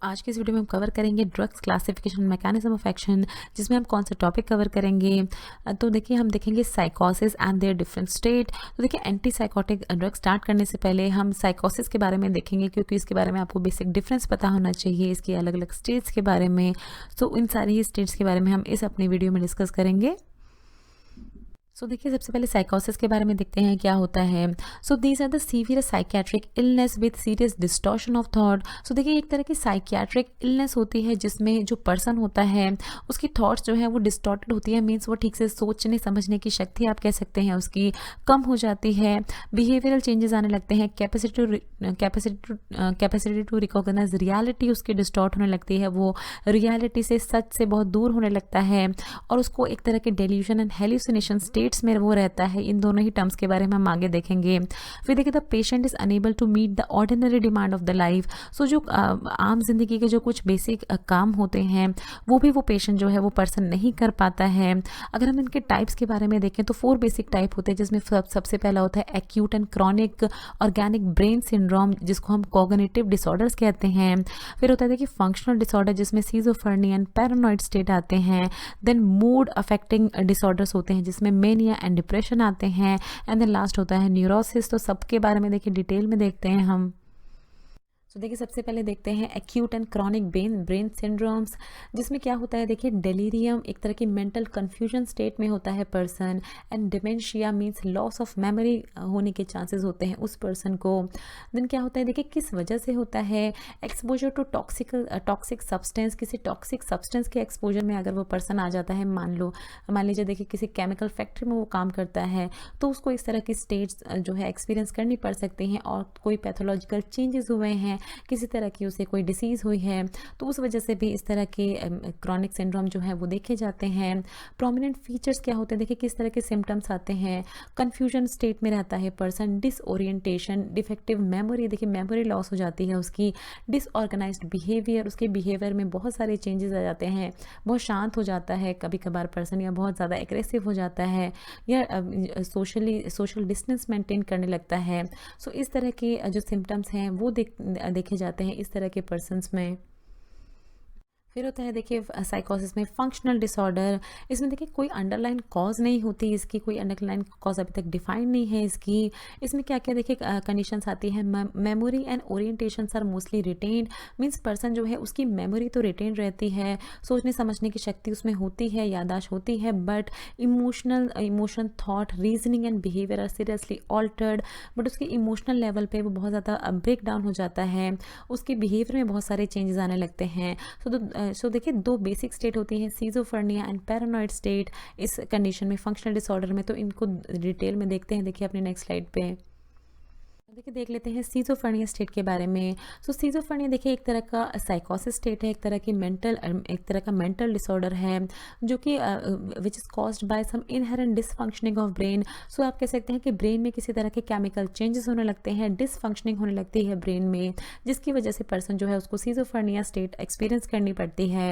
आज के इस वीडियो में हम कवर करेंगे drugs classification mechanism of action, जिसमें हम कौन सा टॉपिक कवर करेंगे। तो देखिए हम देखेंगे साइकोसिस एंड देयर डिफरेंट स्टेट। तो देखिए एंटी साइकोटिक ड्रग स्टार्ट करने से पहले हम साइकोसिस के बारे में देखेंगे, क्योंकि इसके बारे में आपको बेसिक डिफरेंस पता होना चाहिए, इसकी अलग अलग स्टेट्स के बारे में। तो इन सारी ही स्टेट्स के बारे में हम इस अपनी वीडियो में डिस्कस करेंगे। सो देखिए सबसे पहले साइकोसिस के बारे में देखते हैं क्या होता है। So these are the severe psychiatric illness with serious distortion of thought. So देखिए एक तरह की साइकियाट्रिक इलनेस होती है जिसमें जो पर्सन होता है उसकी थॉट्स जो है वो डिस्टॉर्टेड होती है। मीन्स वो ठीक से सोचने समझने की शक्ति आप कह सकते हैं उसकी कम हो जाती है। बिहेवियरल चेंजेस आने लगते हैं। कैपेसिटी टू रिकॉग्नाइज रियलिटी उसकी डिस्टॉर्ट होने लगती है। वो रियलिटी से सच से बहुत दूर होने लगता है और उसको एक तरह के डेल्यूजन एंड हेल्यूसिनेशन स्टेट्स में वो रहता है। इन दोनों ही टर्म्स के बारे में हम आगे देखेंगे। फिर देखिए the patient is unable to meet the ordinary demand of the life. So जो आम जिंदगी के जो कुछ बेसिक काम होते हैं वो भी वो पेशेंट जो है वो पर्सन नहीं कर पाता है। अगर हम इनके टाइप्स के बारे में देखें तो 4 बेसिक टाइप होते हैं, जिसमें सबसे पहला होता है acute and chronic organic brain syndrome, जिसको हम कॉग्निटिव डिसऑर्डर्स कहते हैं। फिर होता है देखिए फंक्शनल डिसऑर्डर, जिसमें सीजोफ्रेनिया एंड पैरानॉइड स्टेट आते हैं। देन मूड अफेक्टिंग डिसऑर्डर्स होते हैं, जिसमें मेनिया एंड डिप्रेशन आते हैं। एंड देन लास्ट होता है न्यूरोसिस। तो सबके बारे में देखिए डिटेल में देखते हैं हम। तो देखिए सबसे पहले देखते हैं acute and chronic brain syndromes, जिसमें क्या होता है देखिए डेलीरियम, एक तरह की मेंटल कंफ्यूजन स्टेट में होता है person. And dementia means loss of memory होने के चांसेस होते हैं उस पर्सन को। देन क्या होता है देखिए किस वजह से होता है, एक्सपोजर टू टॉक्सिक सब्सटेंस। किसी टॉक्सिक सब्सटेंस के एक्सपोजर में अगर वो पर्सन आ जाता है, मान लीजिए देखिए किसी केमिकल फैक्ट्री में वो काम करता है, तो उसको इस तरह की स्टेट्स जो है एक्सपीरियंस करनी पड़ सकती हैं। और कोई पैथोलॉजिकल चेंजेस हुए हैं, किसी तरह की उसे कोई डिसीज़ हुई है, तो उस वजह से भी इस तरह के क्रॉनिक सिंड्रोम जो है वो देखे जाते हैं। प्रोमिनेंट फीचर्स क्या होते हैं देखिए किस तरह के सिम्टम्स आते हैं। कन्फ्यूजन स्टेट में रहता है पर्सन। डिसओरिएंटेशन, डिफेक्टिव मेमोरी, देखिए मेमोरी लॉस हो जाती है उसकी। डिसऑर्गेनाइज्ड बिहेवियर, उसके बिहेवियर में बहुत सारे चेंजेस आ जाते हैं। बहुत शांत हो जाता है कभी कभार पर्सन, या बहुत ज़्यादा एग्रेसिव हो जाता है, या सोशल डिस्टेंस मेंटेन करने लगता है। सो इस तरह के जो सिम्टम्स हैं वो देखे जाते हैं इस तरह के पर्सन्स में। फिर होता है देखिए साइकोसिस में फंक्शनल डिसऑर्डर। इसमें देखिए कोई अंडरलाइन कॉज नहीं होती, इसकी कोई अंडरलाइन कॉज अभी तक डिफाइन नहीं है इसकी। इसमें क्या क्या देखिए कंडीशंस आती हैं। Memory and orientations are mostly retained. Means person जो है उसकी मेमोरी तो रिटेन रहती है, सोचने समझने की शक्ति उसमें होती है, याददाश्त होती है, but emotion, thought, reasoning and behaviour are seriously altered. But उसके इमोशनल लेवल पे वो बहुत ज़्यादा ब्रेक डाउन हो जाता है, उसके बिहेवियर में बहुत सारे चेंजेस आने लगते हैं। सो देखिए 2 बेसिक स्टेट होती हैं, सीजोफ्रेनिया एंड पैरानॉइड स्टेट। इस कंडीशन में फंक्शनल डिसऑर्डर में, तो इनको डिटेल में देखते हैं देखिए अपने नेक्स्ट स्लाइड पे। देखिए देख लेते हैं सीजोफ्रेनिया स्टेट के बारे में। सो सीजोफ्रेनिया देखिए एक तरह का साइकोसिस स्टेट है, एक तरह का मेंटल डिसऑर्डर है, जो कि which is caused by some inherent dysfunctioning of brain. So आप कह सकते हैं कि ब्रेन में किसी तरह के केमिकल चेंजेस होने लगते हैं, डिसफंक्शनिंग होने लगती है ब्रेन में, जिसकी वजह से पर्सन जो है उसको सीजोफ्रेनिया स्टेट एक्सपीरियंस करनी पड़ती है।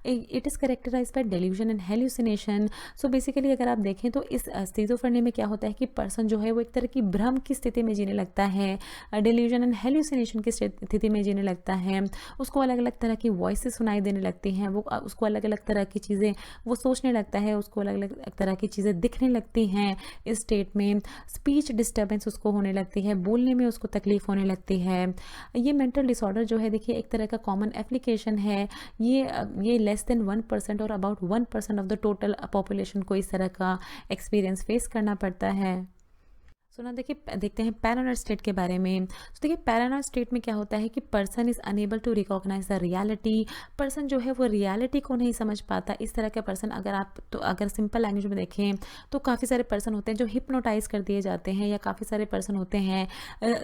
It is characterise by delusion and hallucination. So basically अगर आप देखें तो इस सीजोफ्रेनिया में क्या होता है कि पर्सन जो है वो एक तरह की भ्रम की स्थिति में जीने लगता है, डेल्यूजन एंड हेल्यूसिनेशन की स्थिति में जीने लगता है। उसको अलग अलग तरह की वॉइसेस सुनाई देने लगती हैं, वो उसको अलग अलग तरह की चीज़ें वो सोचने लगता है, उसको अलग अलग तरह की चीज़ें दिखने लगती हैं इस स्टेट में। स्पीच डिस्टर्बेंस उसको होने लगती है, बोलने में उसको तकलीफ होने लगती है। ये मेंटल डिसऑर्डर जो है देखिए एक तरह का कॉमन एप्लीकेशन है। ये लेस देन 1% और about 1% of the total population को इस तरह का एक्सपीरियंस फेस करना पड़ता है। सो ना देखिए देखते हैं पैरानॉइड स्टेट के बारे में। तो देखिए पैरानॉइड स्टेट में क्या होता है कि person is unable to recognise the reality. Person जो है वो रियलिटी को नहीं समझ पाता। इस तरह के पर्सन अगर सिंपल लैंग्वेज में देखें तो काफ़ी सारे पर्सन होते हैं जो हिप्नोटाइज कर दिए जाते हैं, या काफ़ी सारे पर्सन होते हैं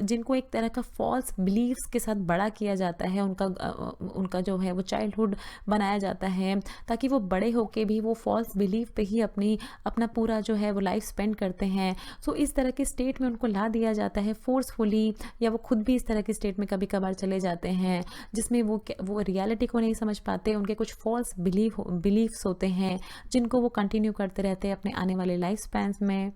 जिनको एक तरह का फॉल्स बिलीव्स के साथ बड़ा किया जाता है। उनका जो है वो चाइल्डहुड बनाया जाता है, ताकि वो बड़े होके भी वो फॉल्स बिलीव पे ही अपना पूरा जो है वो लाइफ स्पेंड करते हैं। सो इस तरह के स्टेट में उनको ला दिया जाता है फोर्सफुली, या वो खुद भी इस तरह की स्टेट में कभी कभार चले जाते हैं, जिसमें वो रियलिटी को नहीं समझ पाते। उनके कुछ फॉल्स बिलीव्स होते हैं जिनको वो कंटिन्यू करते रहते हैं अपने आने वाले लाइफ स्पैन्स में।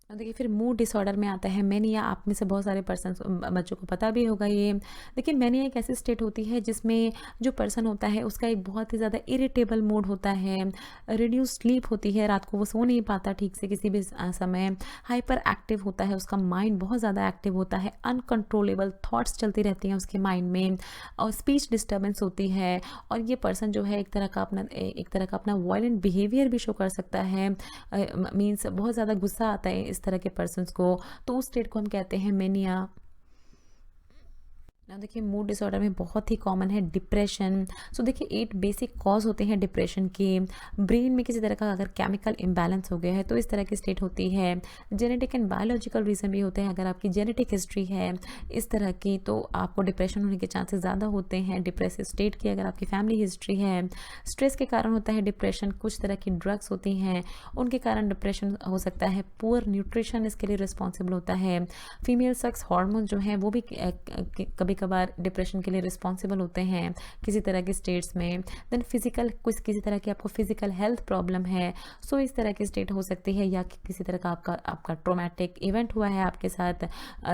देखिए फिर मूड डिसऑर्डर में आता है मैनिया। आप में से बहुत सारे पर्सन बच्चों को पता भी होगा ये। देखिए मैनिया एक ऐसी स्टेट होती है जिसमें जो पर्सन होता है उसका एक बहुत ही ज़्यादा इरिटेबल मूड होता है, रिड्यूस स्लीप होती है, रात को वो सो नहीं पाता ठीक से किसी भी समय, हाइपर एक्टिव होता है, उसका माइंड बहुत ज़्यादा एक्टिव होता है, अनकंट्रोलेबल थॉट्स चलती रहती हैं उसके माइंड में, और स्पीच डिस्टर्बेंस होती है। और ये पर्सन जो है एक तरह का अपना वायलेंट बिहेवियर भी शो कर सकता है। मीन्स बहुत ज़्यादा गुस्सा आता है इस तरह के पर्सन्स को, तो उस स्टेट को हम कहते हैं मेनिया। ना देखिए मूड डिसऑर्डर में बहुत ही कॉमन है डिप्रेशन। सो देखिए 8 बेसिक कॉज होते हैं डिप्रेशन के। ब्रेन में किसी तरह का अगर केमिकल इम्बैलेंस हो गया है तो इस तरह की स्टेट होती है। जेनेटिक एंड बायोलॉजिकल रीज़न भी होते हैं। अगर आपकी जेनेटिक हिस्ट्री है इस तरह की तो आपको डिप्रेशन होने के चांसेस ज़्यादा होते हैं। डिप्रेसिव स्टेट की अगर आपकी फैमिली हिस्ट्री है, स्ट्रेस के कारण होता है डिप्रेशन। कुछ तरह की ड्रग्स होती हैं उनके कारण डिप्रेशन हो सकता है। पुअर न्यूट्रिशन इसके लिए रिस्पॉन्सिबल होता है। फीमेल सेक्स हार्मोन जो है वो भी कभी कभार डिप्रेशन के लिए रिस्पॉन्सिबल होते हैं किसी तरह के स्टेट्स में। देन फिजिकल कुछ किसी तरह की आपको फिजिकल हेल्थ प्रॉब्लम है, सो इस तरह की स्टेट हो सकती है। या किसी तरह का आपका ट्रोमैटिक इवेंट हुआ है आपके साथ,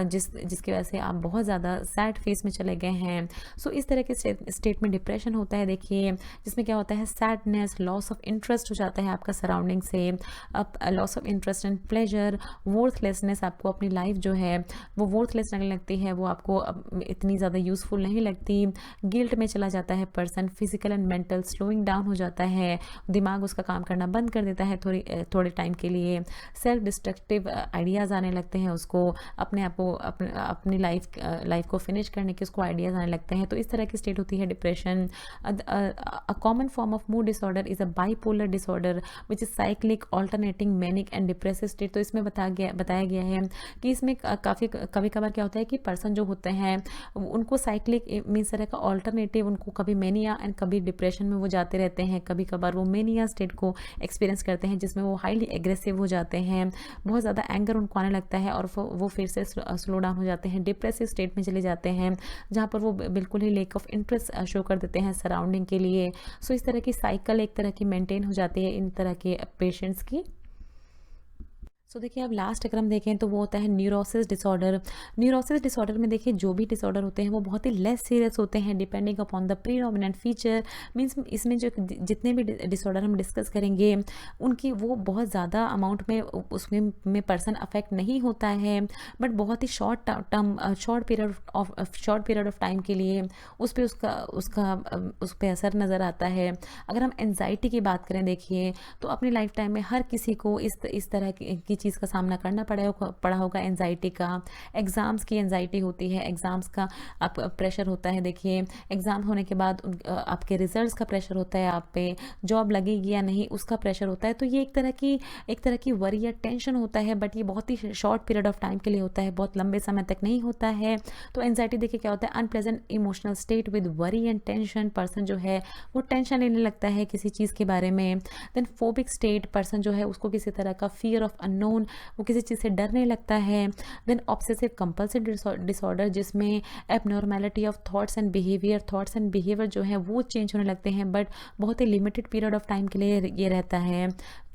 जिसकी वजह से आप बहुत ज़्यादा सैड फेस में चले गए हैं, सो इस तरह के स्टेट में डिप्रेशन होता है। देखिए जिसमें क्या होता है सैडनेस, लॉस ऑफ इंटरेस्ट हो जाता है आपका सराउंडिंग से, अब loss of interest and pleasure, worthlessness, आपको अपनी लाइफ जो है वो वर्थलेस लगने लगती है, वो आपको इतनी ज़्यादा यूज़फुल नहीं लगती। गिल्ट में चला जाता है person. Physical and mental slowing down हो जाता है, दिमाग उसका काम करना बंद कर देता है थोड़े टाइम के लिए। सेल्फ डिस्ट्रक्टिव आइडियाज़ आने लगते हैं उसको, अपने आप को अपनी लाइफ को फिनिश करने के उसको आइडियाज़ आने लगते हैं। तो इस तरह की स्टेट होती है depression. A common form of mood disorder is a bipolar disorder which is cyclic alternating manic and depressive state. तो इसमें बताया गया है कि इसमें कभी कभार क्या होता है कि पर्सन जो होते हैं उनको साइक्लिक मीन्स तरह का ऑल्टरनेटिव, उनको कभी मेनिया एंड कभी डिप्रेशन में वो जाते रहते हैं। कभी कभार वो मेनिया स्टेट को एक्सपीरियंस करते हैं जिसमें वो हाईली एग्रेसिव हो जाते हैं, बहुत ज़्यादा एंगर उनको आने लगता है और वो फिर से स्लो डाउन हो जाते हैं, डिप्रेसिव स्टेट में चले जाते हैं जहाँ पर वो बिल्कुल ही लेक ऑफ इंटरेस्ट शो कर देते हैं सराउंडिंग के लिए। सो इस तरह की साइकिल एक तरह की मेंटेन हो जाती है इन तरह के पेशेंट्स की। सो देखिए अब लास्ट अगर हम देखें तो वो होता है न्यूरोसिस डिसऑर्डर। न्यूरोसिस डिसऑर्डर में देखिए जो भी डिसऑर्डर होते हैं वो बहुत ही लेस सीरियस होते हैं depending upon the predominant feature. Means इसमें जो जितने भी डिसऑर्डर हम डिस्कस करेंगे उनकी वो बहुत ज़्यादा अमाउंट में उसमें पर्सन अफेक्ट नहीं होता है, बट बहुत ही शॉर्ट पीरियड ऑफ टाइम के लिए उस पर उस पर असर नज़र आता है। अगर हम एनजाइटी की बात करें देखिए तो अपनी लाइफ टाइम में हर किसी को इस तरह की चीज़ का सामना करना पड़ा होगा एनजाइटी का। एग्ज़ाम्स की एनजाइटी होती है, एग्ज़ाम्स का आप प्रेशर होता है। देखिए एग्ज़ाम होने के बाद आपके रिजल्ट्स का प्रेशर होता है, आप पे जॉब लगेगी या नहीं उसका प्रेशर होता है। तो ये एक तरह की वरी या टेंशन होता है, बट ये बहुत ही शॉर्ट पीरियड ऑफ टाइम के लिए होता है, बहुत लंबे समय तक नहीं होता है। तो एनजाइटी देखिए क्या होता है unpleasant emotional state with worry and tension. Person जो है वो टेंशन लेने लगता है किसी चीज़ के बारे में। देन फोबिक स्टेट, पर्सन जो है उसको किसी तरह का फियर ऑफ अननोन, वो किसी चीज़ से डरने लगता है। देन ऑब्सेसिव कंपल्सिव डिसऑर्डर जिसमें abnormality of thoughts and behaviour जो है वो चेंज होने लगते हैं, बट बहुत ही लिमिटेड पीरियड ऑफ टाइम के लिए ये रहता है,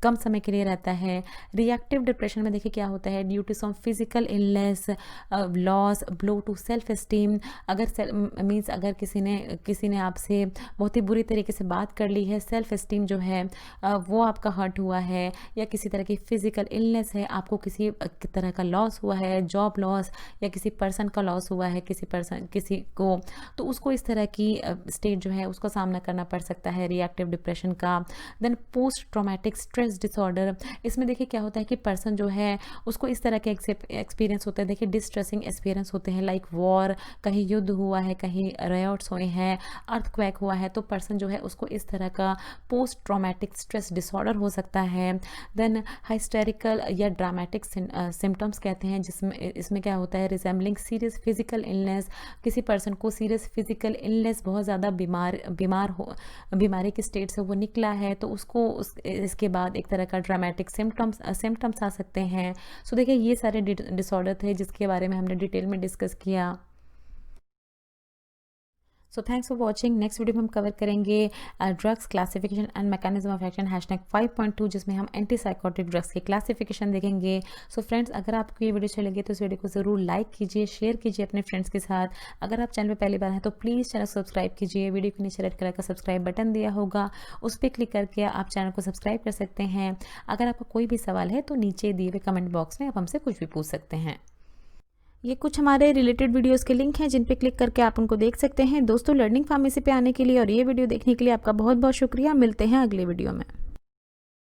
कम समय के लिए रहता है। रिएक्टिव डिप्रेशन में देखिए क्या होता है due to some physical illness, loss, blow to self esteem. अगर किसी ने आपसे बहुत ही बुरी तरीके से बात कर ली है, सेल्फ एस्टीम जो है वो आपका हर्ट हुआ है, या किसी तरह की फिजिकल इलनेस है, आपको किसी तरह का लॉस हुआ है, जॉब लॉस या किसी पर्सन का लॉस हुआ है किसी को, तो उसको इस तरह की स्टेट जो है उसका सामना करना पड़ सकता है रिएक्टिव डिप्रेशन का। Then post traumatic stress disorder, इसमें देखिए क्या होता है कि पर्सन जो है उसको इस तरह के एक्सपीरियंस होते हैं। देखिए डिस्ट्रेसिंग एक्सपीरियंस होते हैं लाइक वॉर, कहीं युद्ध हुआ है, कहीं रायोट्स हुए हैं, अर्थक्वेक हुआ है, तो पर्सन जो है उसको इस तरह का पोस्ट ट्रॉमेटिक स्ट्रेस डिसऑर्डर हो सकता है। देन हाइस्टेरिकल या ड्रामेटिक सिम्टम्स कहते हैं जिसमें इसमें क्या होता है रिजेंबलिंग सीरियस फिजिकल इलनेस। किसी पर्सन को सीरियस फिजिकल इलनेस, बहुत ज़्यादा बीमारी की स्टेट से वो निकला है, तो उसको इसके बाद एक तरह का ड्रामेटिक सिम्टम्स आ सकते हैं। सो देखिए ये सारे डिसऑर्डर थे जिसके बारे में हमने डिटेल में डिस्कस किया। So thanks for watching. Next video में हम कवर करेंगे drugs classification and mechanism of action #5.2, जिसमें हम एंटीसाइकोटिक ड्रग्स की क्लासिफिकेशन देखेंगे। सो फ्रेंड्स, अगर आपको ये वीडियो अच्छी लगे तो इस वीडियो को ज़रूर लाइक कीजिए, शेयर कीजिए अपने फ्रेंड्स के साथ। अगर आप चैनल पर पहली बार हैं तो प्लीज़ चैनल सब्सक्राइब कीजिए। वीडियो के नीचे रेड कलर का सब्सक्राइब बटन दिया होगा, उस पर क्लिक करके आप चैनल को सब्सक्राइब कर सकते हैं। अगर आपका कोई भी सवाल है तो नीचे दिए हुए कमेंट बॉक्स में आप हमसे कुछ भी पूछ सकते हैं। ये कुछ हमारे रिलेटेड वीडियोस के लिंक हैं जिन पे क्लिक करके आप उनको देख सकते हैं। दोस्तों, लर्निंग फार्मेसी पे आने के लिए और ये वीडियो देखने के लिए आपका बहुत बहुत शुक्रिया। मिलते हैं अगले वीडियो में।